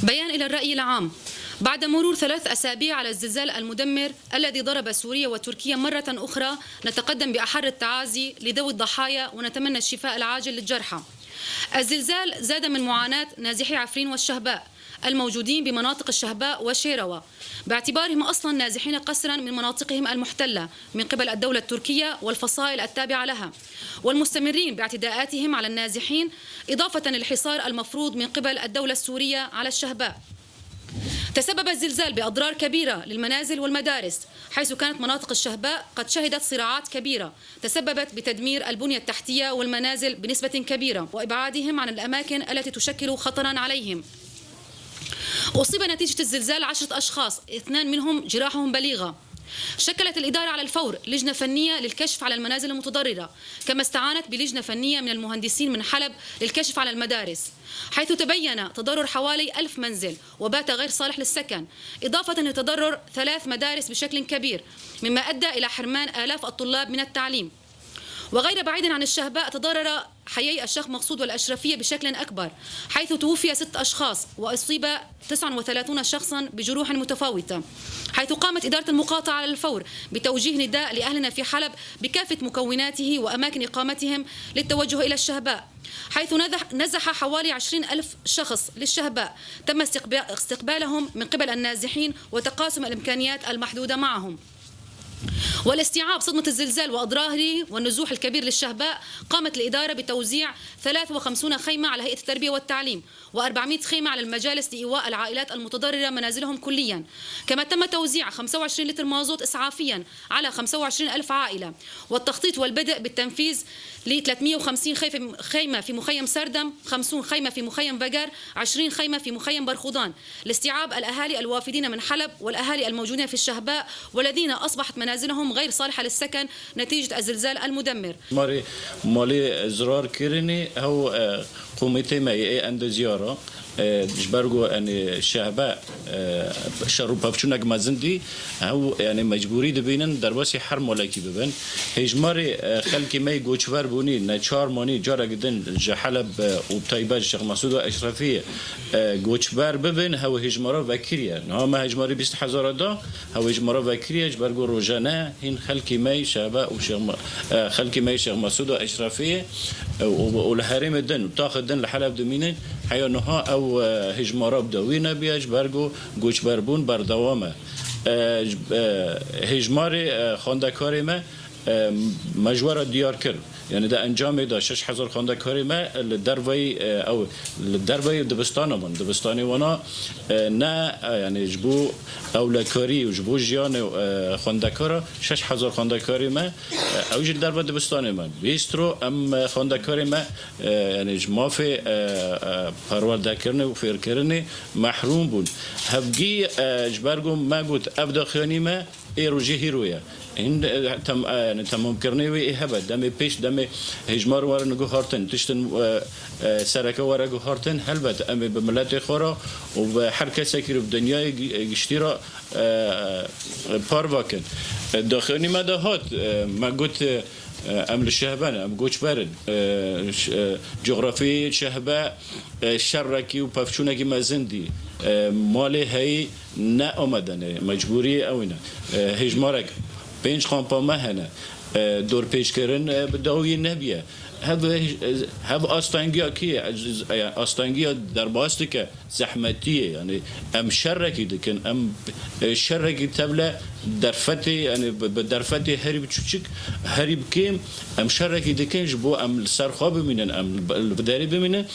بيان إلى الرأي العام. بعد مرور 3 أسابيع على الزلزال المدمر الذي ضرب سوريا وتركيا مرة أخرى، نتقدم بأحر التعازي لذوي الضحايا ونتمنى الشفاء العاجل للجرحى. الزلزال زاد من معاناة نازحي عفرين والشهباء الموجودين بمناطق الشهباء وشيروة، باعتبارهم أصلا نازحين قسرا من مناطقهم المحتلة من قبل الدولة التركية والفصائل التابعة لها، والمستمرين باعتداءاتهم على النازحين، إضافة للحصار المفروض من قبل الدولة السورية على الشهباء. تسبب الزلزال بأضرار كبيرة للمنازل والمدارس، حيث كانت مناطق الشهباء قد شهدت صراعات كبيرة تسببت بتدمير البنية التحتية والمنازل بنسبة كبيرة وإبعادهم عن الأماكن التي تشكل خطرا عليهم. أصيب نتيجة الزلزال 10 أشخاص، 2 منهم جراحهم بليغة. شكلت الإدارة على الفور لجنة فنية للكشف على المنازل المتضررة، كما استعانت بلجنة فنية من المهندسين من حلب للكشف على المدارس، حيث تبين تضرر حوالي 1000 منزل وبات غير صالح للسكن، إضافة لتضرر 3 مدارس بشكل كبير، مما أدى إلى حرمان آلاف الطلاب من التعليم. وغير بعيد عن الشهباء تضرر حيي الشيخ مقصود والأشرفية بشكل أكبر، حيث توفي 6 أشخاص وأصيب 39 شخصا بجروح متفاوتة، حيث قامت إدارة المقاطعة على الفور بتوجيه نداء لأهلنا في حلب بكافة مكوناته وأماكن إقامتهم للتوجه إلى الشهباء، حيث نزح حوالي 20,000 شخص للشهباء، تم استقبالهم من قبل النازحين وتقاسم الإمكانيات المحدودة معهم. والاستيعاب صدمة الزلزال وأضراره والنزوح الكبير للشهباء، قامت الإدارة بتوزيع 53 خيمة على هيئة التربية والتعليم و400 خيمة على المجالس لإيواء العائلات المتضررة منازلهم كليا، كما تم توزيع 25 لتر مازوت إسعافيا على 25,000 عائلة، والتخطيط والبدء بالتنفيذ ل 350 خيمة في مخيم سردم، 50 خيمة في مخيم بقر، 20 خيمة في مخيم برخوضان، لاستيعاب الأهالي الوافدين من حلب والأهالي الموجودين في الشهباء والذين أصبحت منازلهم غير صالحة للسكن نتيجة الزلزال المدمر. مالي زرار كيرني هو قومتي ما عند زيارة جبرجو يعني الشهباء شرب بفتشونك مازندي هو يعني مجبوري دبينن درباسي حرم ولاكي ببن هجماري خلكي ماي جوشفر بوني نشار ماني جارا جدن جحلب وبتايباج الشيخ مسعود واشرفيه جوشفر ببن هو هجمارا وكريا نعم هجماري 20,000 دا هو هجمارا وكريا جبرجو روجانا هين خلكي ماي شهباء وشيخ خلكي ماي الشيخ مسعود واشرفيه والهرم الدن وتاخذ الدن لحلب دمينن حيانها او هجمارا بدوينا بياج برجو جوشبربون بردوامه هجماري خاندکاری ما مجوره دیار کرد یعنی ده انجام ده 6,000 خاندکاری ما لدروی او لدروی دبستانمون دبستانی ونا نه یعنی جبو اولکاری و جبو جیان خاندکارا 6,000 خاندکاری ما اوج دربا دبستانی ما بیسترو ام خاندکاری ما یعنی جمافی پرورده کردن و فیر کردن محروم بود هبگی جبرگم ما گوت ابداخیانی ما ایروجی هیرویا این تمام کردنی و هبه دم پیش دم هجمار وارن نگو هارتن تشتن سرکه وارگو هارتن هلبت امی به ملت خورا و به هر کسی که به دنیای گشتی را پار واکن داخلی ما دهات ما گوت ام الشهبان ام گوش برد جغرافی شهبه شرکی و پفچونکی مزندی مالی هی نه آمدنه مجبوری اوینه هجمارک 5 خامپا مهنه دور پیش کردن بداوی نبیه هب آستانگیا کیه آستانگیا در باستی که زحمتیه یعنی ام شرکی دکن ام شرکی تبله درفتی یعنی به درفتی هریب چوچک هریب کیم ام شرکی دکن جبو ام سرخواب بمینن ام بداری بمینن